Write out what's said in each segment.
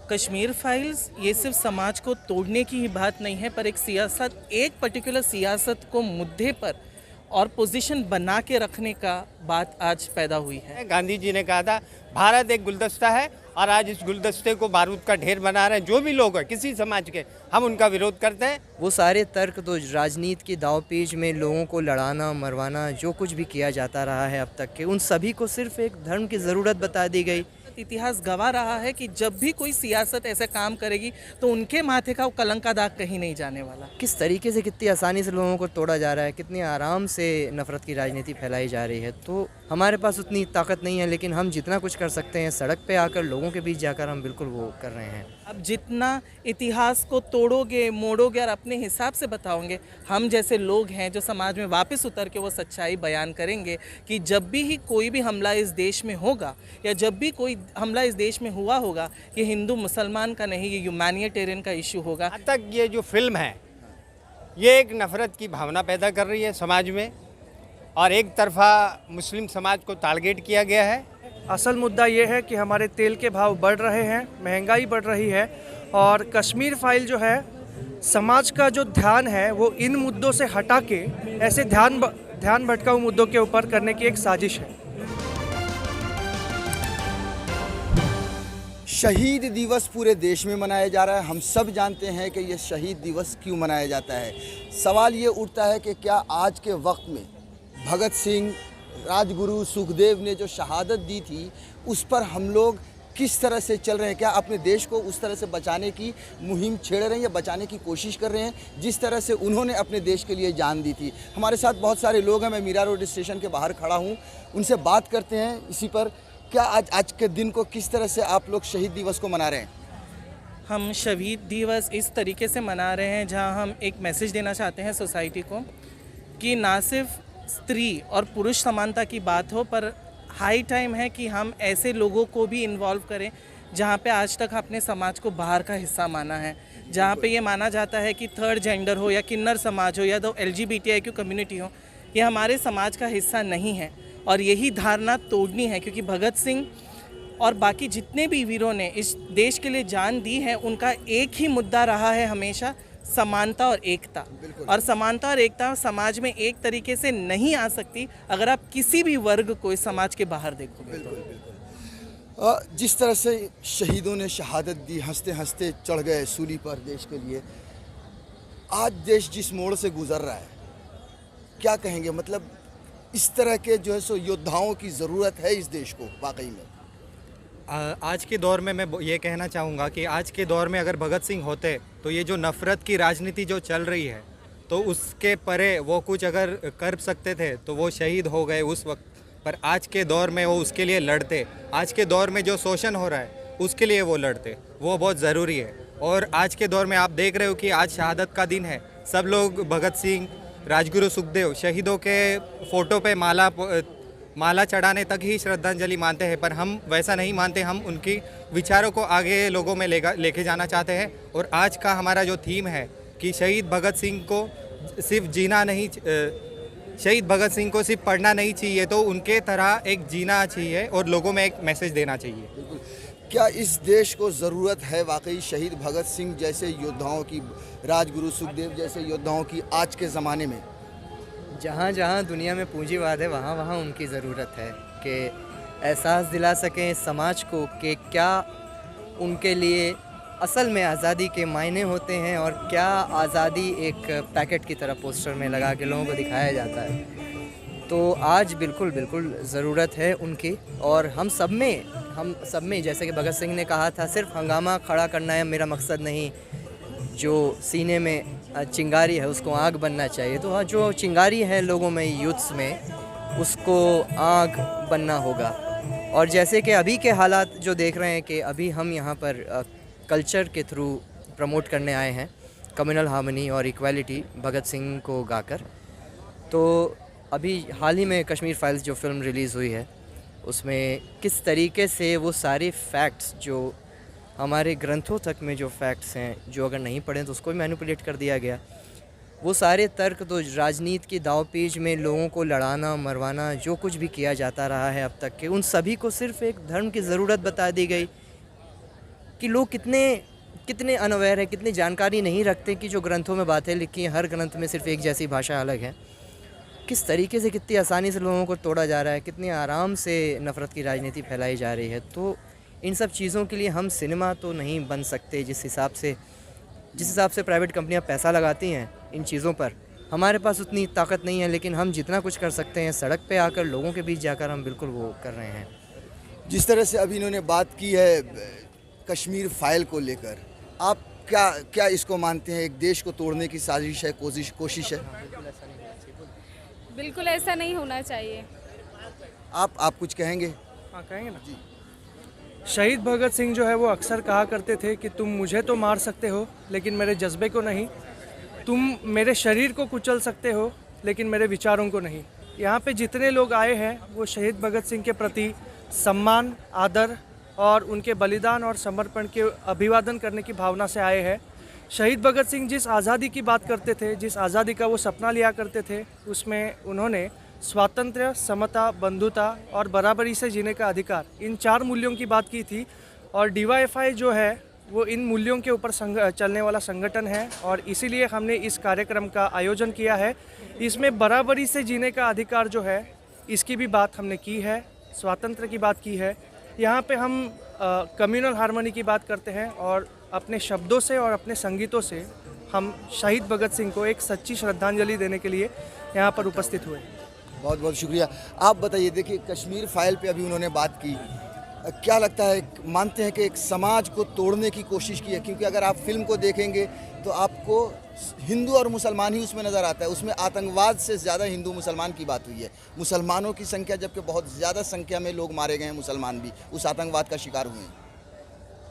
Kashmir files ये सिर्फ समाज को तोड़ने की ही बात नहीं है, पर एक पर्टिकुलर सियासत को मुद्दे पर और पोजीशन बना के रखने का बात आज पैदा हुई है। गांधी जी ने कहा था भारत एक गुलदस्ता है और आज इस गुलदस्ते को बारूद का ढेर बना रहे हैं जो भी लोग हैं किसी समाज के, हम उनका विरोध करते हैं। वो सारे तर्क तो राजनीति की दांवपेच में लोगों को लड़ाना मरवाना जो कुछ भी किया जाता रहा है अब तक के, उन सभी को सिर्फ एक धर्म की ज़रूरत बता दी गई। इतिहास गवाह रहा है कि जब भी कोई सियासत ऐसे काम करेगी तो उनके माथे का वो कलंक का दाग कहीं नहीं जाने वाला। किस तरीके से कितनी आसानी से लोगों को तोड़ा जा रहा है, कितनी आराम से नफ़रत की राजनीति फैलाई जा रही है। तो हमारे पास उतनी ताकत नहीं है, लेकिन हम जितना कुछ कर सकते हैं सड़क पे आकर लोगों के बीच जाकर हम बिल्कुल वो कर रहे हैं। अब जितना इतिहास को तोड़ोगे मोड़ोगे और अपने हिसाब से बताओगे, हम जैसे लोग हैं जो समाज में वापस उतर के वो सच्चाई बयान करेंगे कि जब भी ही कोई भी हमला इस देश में होगा या जब भी कोई हमला इस देश में हुआ होगा, ये हिंदू मुसलमान का नहीं, ये ह्यूमैनिटेरियन का इशू होगा। आज तक ये जो फिल्म है ये एक नफ़रत की भावना पैदा कर रही है समाज में और एक तरफा मुस्लिम समाज को टारगेट किया गया है। असल मुद्दा ये है कि हमारे तेल के भाव बढ़ रहे हैं, महंगाई बढ़ रही है और कश्मीर फाइल जो है समाज का जो ध्यान है वो इन मुद्दों से हटा के ऐसे ध्यान भटकाऊ मुद्दों के ऊपर करने की एक साजिश है। शहीद दिवस पूरे देश में मनाया जा रहा है। हम सब जानते हैं कि ये शहीद दिवस क्यों मनाया जाता है। सवाल ये उठता है कि क्या आज के वक्त में भगत सिंह, राजगुरु, सुखदेव ने जो शहादत दी थी उस पर हम लोग किस तरह से चल रहे हैं? क्या अपने देश को उस तरह से बचाने की मुहिम छेड़ रहे हैं या बचाने की कोशिश कर रहे हैं जिस तरह से उन्होंने अपने देश के लिए जान दी थी? हमारे साथ बहुत सारे लोग हैं। मैं मीरा रोड स्टेशन के बाहर खड़ा हूँ, उनसे बात करते हैं इसी पर। क्या आज के दिन को किस तरह से आप लोग शहीद दिवस को मना रहे हैं? हम शहीद दिवस इस तरीके से मना रहे हैं जहां हम एक मैसेज देना चाहते हैं सोसाइटी को कि ना सिर्फ स्त्री और पुरुष समानता की बात हो, पर हाई टाइम है कि हम ऐसे लोगों को भी इन्वॉल्व करें जहां पे आज तक अपने समाज को बाहर का हिस्सा माना है, जहां पे ये माना जाता है कि थर्ड जेंडर हो या किन्नर समाज हो या तो LGBTIQ कम्युनिटी हो, ये हमारे समाज का हिस्सा नहीं है। और यही धारणा तोड़नी है, क्योंकि भगत सिंह और बाकी जितने भी वीरों ने इस देश के लिए जान दी है उनका एक ही मुद्दा रहा है हमेशा, समानता और एकता। और समानता और एकता समाज में एक तरीके से नहीं आ सकती अगर आप किसी भी वर्ग को इस समाज के बाहर देखोगे। बिल्कुल। जिस तरह से शहीदों ने शहादत दी, हंसते हंसते चढ़ गए सूली पर देश के लिए, आज देश जिस मोड़ से गुजर रहा है क्या कहेंगे? मतलब इस तरह के जो है सो योद्धाओं की ज़रूरत है इस देश को वाकई में। आज के दौर में मैं ये कहना चाहूँगा कि आज के दौर में अगर भगत सिंह होते तो ये जो नफ़रत की राजनीति जो चल रही है तो उसके परे वो कुछ अगर कर सकते थे तो वो शहीद हो गए उस वक्त। पर आज के दौर में वो उसके लिए लड़ते, आज के दौर में जो शोषण हो रहा है उसके लिए वो लड़ते, वो बहुत ज़रूरी है। और आज के दौर में आप देख रहे हो कि आज शहादत का दिन है, सब लोग भगत सिंह, राजगुरु, सुखदेव शहीदों के फ़ोटो पे माला चढ़ाने तक ही श्रद्धांजलि मानते हैं, पर हम वैसा नहीं मानते। हम उनकी विचारों को आगे लोगों में लेके जाना चाहते हैं। और आज का हमारा जो थीम है कि शहीद भगत सिंह को सिर्फ शहीद भगत सिंह को सिर्फ पढ़ना नहीं चाहिए, तो उनके तरह एक जीना चाहिए और लोगों में एक मैसेज देना चाहिए। बिल्कुल। क्या इस देश को ज़रूरत है वाकई शहीद भगत सिंह जैसे योद्धाओं की, राजगुरु, सुखदेव जैसे योद्धाओं की आज के ज़माने में? जहाँ जहाँ दुनिया में पूंजीवाद है वहाँ वहाँ उनकी ज़रूरत है कि एहसास दिला सकें समाज को कि क्या उनके लिए असल में आज़ादी के मायने होते हैं और क्या आज़ादी एक पैकेट की तरह पोस्टर में लगा के लोगों को दिखाया जाता है। तो आज बिल्कुल ज़रूरत है उनकी। और हम सब में जैसे कि भगत सिंह ने कहा था, सिर्फ हंगामा खड़ा करना है मेरा मकसद नहीं, जो सीने में चिंगारी है उसको आग बनना चाहिए। तो हाँ, जो चिंगारी है लोगों में, यूथ्स में, उसको आग बनना होगा। और जैसे कि अभी के हालात जो देख रहे हैं कि अभी हम यहाँ पर कल्चर के थ्रू प्रमोट करने आए हैं, कम्युनल हार्मनी और इक्वालिटी भगत सिंह को गाकर। तो अभी हाल ही में कश्मीर फाइल्स जो फिल्म रिलीज़ हुई है उसमें किस तरीके से वो सारे फैक्ट्स जो हमारे ग्रंथों तक में जो फैक्ट्स हैं, जो अगर नहीं पढ़ें तो उसको भी मैनिपुलेट कर दिया गया। वो सारे तर्क तो राजनीति की दांवपेच में लोगों को लड़ाना मरवाना जो कुछ भी किया जाता रहा है अब तक के, उन सभी को सिर्फ एक धर्म की ज़रूरत बता दी गई। कि लोग कितने अनअवेयर है, कितनी जानकारी नहीं रखते कि जो ग्रंथों में बातें लिखी हैं, हर ग्रंथ में सिर्फ एक जैसी भाषा अलग है। किस तरीके से, कितनी आसानी से लोगों को तोड़ा जा रहा है, कितनी आराम से नफ़रत की राजनीति फैलाई जा रही है। तो इन सब चीज़ों के लिए हम सिनेमा तो नहीं बन सकते। जिस हिसाब से प्राइवेट कंपनियां पैसा लगाती हैं इन चीज़ों पर, हमारे पास उतनी ताकत नहीं है, लेकिन हम जितना कुछ कर सकते हैं सड़क पे आकर लोगों के बीच जाकर हम बिल्कुल वो कर रहे हैं। जिस तरह से अभी इन्होंने बात की है कश्मीर फाइल को लेकर, आप क्या इसको मानते हैं? एक देश को तोड़ने की साजिश है, कोशिश है? बिल्कुल ऐसा नहीं होना चाहिए। आप कुछ कहेंगे? हाँ, कहेंगे ना जी। शहीद भगत सिंह जो है वो अक्सर कहा करते थे कि तुम मुझे तो मार सकते हो लेकिन मेरे जज्बे को नहीं, तुम मेरे शरीर को कुचल सकते हो लेकिन मेरे विचारों को नहीं। यहाँ पे जितने लोग आए हैं वो शहीद भगत सिंह के प्रति सम्मान, आदर और उनके बलिदान और समर्पण के अभिवादन करने की भावना से आए हैं। शहीद भगत सिंह जिस आज़ादी की बात करते थे, जिस आज़ादी का वो सपना लिया करते थे, उसमें उन्होंने स्वातंत्र्य, समता, बंधुता और बराबरी से जीने का अधिकार, इन 4 मूल्यों की बात की थी। और DYFI जो है वो इन मूल्यों के ऊपर चलने वाला संगठन है और इसीलिए हमने इस कार्यक्रम का आयोजन किया है। इसमें बराबरी से जीने का अधिकार जो है इसकी भी बात हमने की है, स्वातंत्र्य की बात की है। यहाँ पे हम कम्युनल हार्मनी की बात करते हैं और अपने शब्दों से और अपने संगीतों से हम शहीद भगत सिंह को एक सच्ची श्रद्धांजलि देने के लिए यहाँ पर उपस्थित हुए। बहुत बहुत शुक्रिया। आप बताइए, देखिए कश्मीर फाइल पे अभी उन्होंने बात की, क्या लगता है, मानते हैं कि एक समाज को तोड़ने की कोशिश की है? क्योंकि अगर आप फिल्म को देखेंगे तो आपको हिंदू और मुसलमान ही उसमें नज़र आता है। उसमें आतंकवाद से ज़्यादा हिंदू मुसलमान की बात हुई है। मुसलमानों की संख्या, जबकि बहुत ज़्यादा संख्या में लोग मारे गए हैं, मुसलमान भी उस आतंकवाद का शिकार हुए हैं।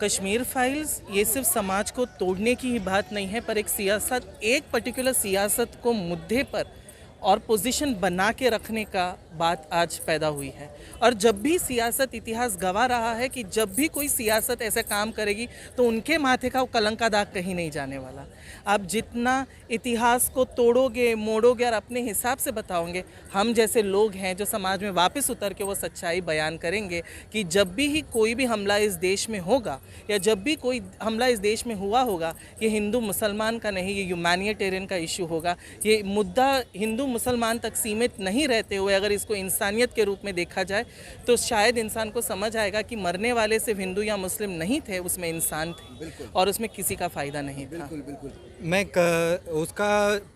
कश्मीर फाइल्स ये सिर्फ समाज को तोड़ने की ही बात नहीं है, पर एक पर्टिकुलर सियासत को मुद्दे पर और पोजीशन बना के रखने का बात आज पैदा हुई है। और जब भी सियासत, इतिहास गवा रहा है कि जब भी कोई सियासत ऐसे काम करेगी तो उनके माथे का कलंक का दाग कहीं नहीं जाने वाला। आप जितना इतिहास को तोड़ोगे, मोड़ोगे और अपने हिसाब से बताओगे, हम जैसे लोग हैं जो समाज में वापस उतर के वो सच्चाई बयान करेंगे कि जब भी ही कोई भी हमला इस देश में होगा या जब भी कोई हमला इस देश में हुआ होगा, ये हिंदू मुसलमान का नहीं, ये ह्यूमैनिटेरियन का इशू होगा। ये मुद्दा हिंदू मुसलमान तक सीमित नहीं रहते हुए अगर इसको इंसानियत के रूप में देखा जाए तो शायद इंसान को समझ आएगा कि मरने वाले सिर्फ हिंदू या मुस्लिम नहीं थे, उसमें इंसान थे और उसमें किसी का फ़ायदा नहीं था। बिल्कुल। मैं उसका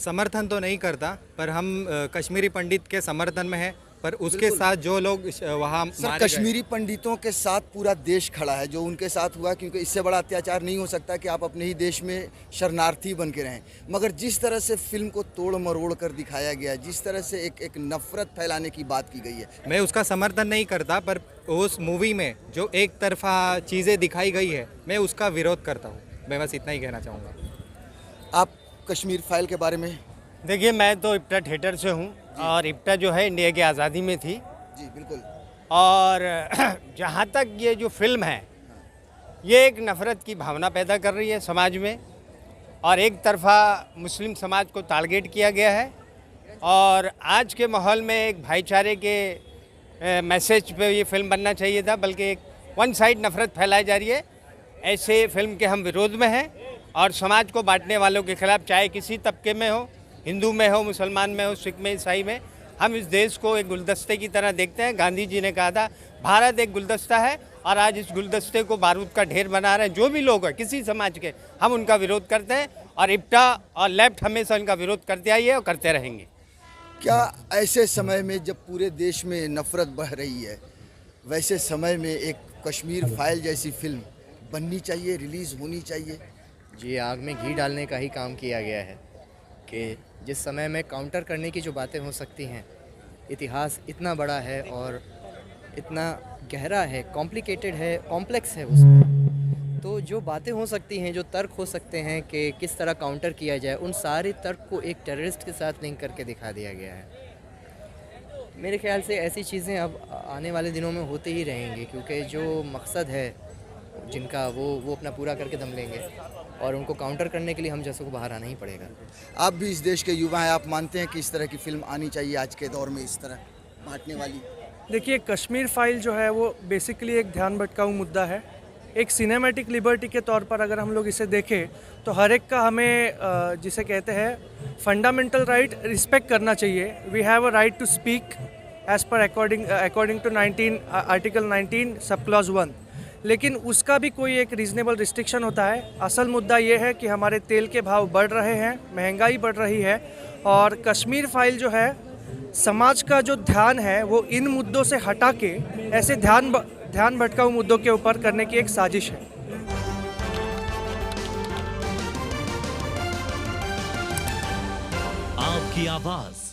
समर्थन तो नहीं करता, पर हम कश्मीरी पंडित के समर्थन में है। पर उसके साथ जो लोग वहाँ सर, कश्मीरी पंडितों के साथ पूरा देश खड़ा है जो उनके साथ हुआ, क्योंकि इससे बड़ा अत्याचार नहीं हो सकता कि आप अपने ही देश में शरणार्थी बन के रहें। मगर जिस तरह से फिल्म को तोड़ मरोड़ कर दिखाया गया, जिस तरह से एक नफरत फैलाने की बात की गई है, मैं उसका समर्थन नहीं करता, पर उस मूवी में जो एक तरफा चीज़ें दिखाई गई है मैं उसका विरोध करता हूँ। मैं बस इतना ही कहना चाहूँगा। आप कश्मीर फाइल के बारे में? देखिए, मैं तो इप्टा थिएटर से हूँ और इप्टा जो है इंडिया की आज़ादी में थी जी, बिल्कुल। और जहाँ तक ये जो फिल्म है ये एक नफ़रत की भावना पैदा कर रही है समाज में और एक तरफा मुस्लिम समाज को टारगेट किया गया है। और आज के माहौल में एक भाईचारे के मैसेज पे ये फिल्म बनना चाहिए था, बल्कि एक वन साइड नफ़रत फैलाई जा रही है। ऐसे फिल्म के हम विरोध में हैं और समाज को बांटने वालों के खिलाफ, चाहे किसी तबके में हो, हिंदू में हो, मुसलमान में हो, सिख में, ईसाई में, हम इस देश को एक गुलदस्ते की तरह देखते हैं। गांधी जी ने कहा था भारत एक गुलदस्ता है और आज इस गुलदस्ते को बारूद का ढेर बना रहे हैं जो भी लोग हैं किसी समाज के, हम उनका विरोध करते हैं और इप्टा और लेफ्ट हमेशा उनका विरोध करते आई है और करते रहेंगे। क्या ऐसे समय में जब पूरे देश में नफरत बढ़ रही है, वैसे समय में एक कश्मीर फाइल जैसी फिल्म बननी चाहिए, रिलीज़ होनी चाहिए? जी, आग में घी डालने का ही काम किया गया है कि जिस समय में काउंटर करने की जो बातें हो सकती हैं, इतिहास इतना बड़ा है और इतना गहरा है, कॉम्प्लिकेटेड है, कॉम्प्लेक्स है उसमें, तो जो बातें हो सकती हैं, जो तर्क हो सकते हैं कि किस तरह काउंटर किया जाए, उन सारे तर्क को एक टेररिस्ट के साथ लिंक करके दिखा दिया गया है। मेरे ख्याल से ऐसी चीज़ें अब आने वाले दिनों में होती ही रहेंगी, क्योंकि जो मकसद है जिनका वो अपना पूरा करके दम लेंगे और उनको काउंटर करने के लिए हम जैसों को बाहर आना ही पड़ेगा। आप भी इस देश के युवा हैं, आप मानते हैं कि इस तरह की फिल्म आनी चाहिए आज के दौर में, इस तरह बांटने वाली? देखिए, कश्मीर फाइल जो है वो बेसिकली एक ध्यान भटकाऊ मुद्दा है एक सिनेमैटिक लिबर्टी के तौर पर अगर हम लोग इसे देखें तो हर एक का हमें जिसे कहते हैं फंडामेंटल राइट रिस्पेक्ट करना चाहिए। We have a right to speak as per according to article 19 sub clause 1, लेकिन उसका भी कोई एक रीज़नेबल रिस्ट्रिक्शन होता है। असल मुद्दा ये है कि हमारे तेल के भाव बढ़ रहे हैं, महंगाई बढ़ रही है, और कश्मीर फाइल जो है समाज का जो ध्यान है वो इन मुद्दों से हटा के ऐसे ध्यान भटकाऊ मुद्दों के ऊपर करने की एक साजिश है। आपकी आवाज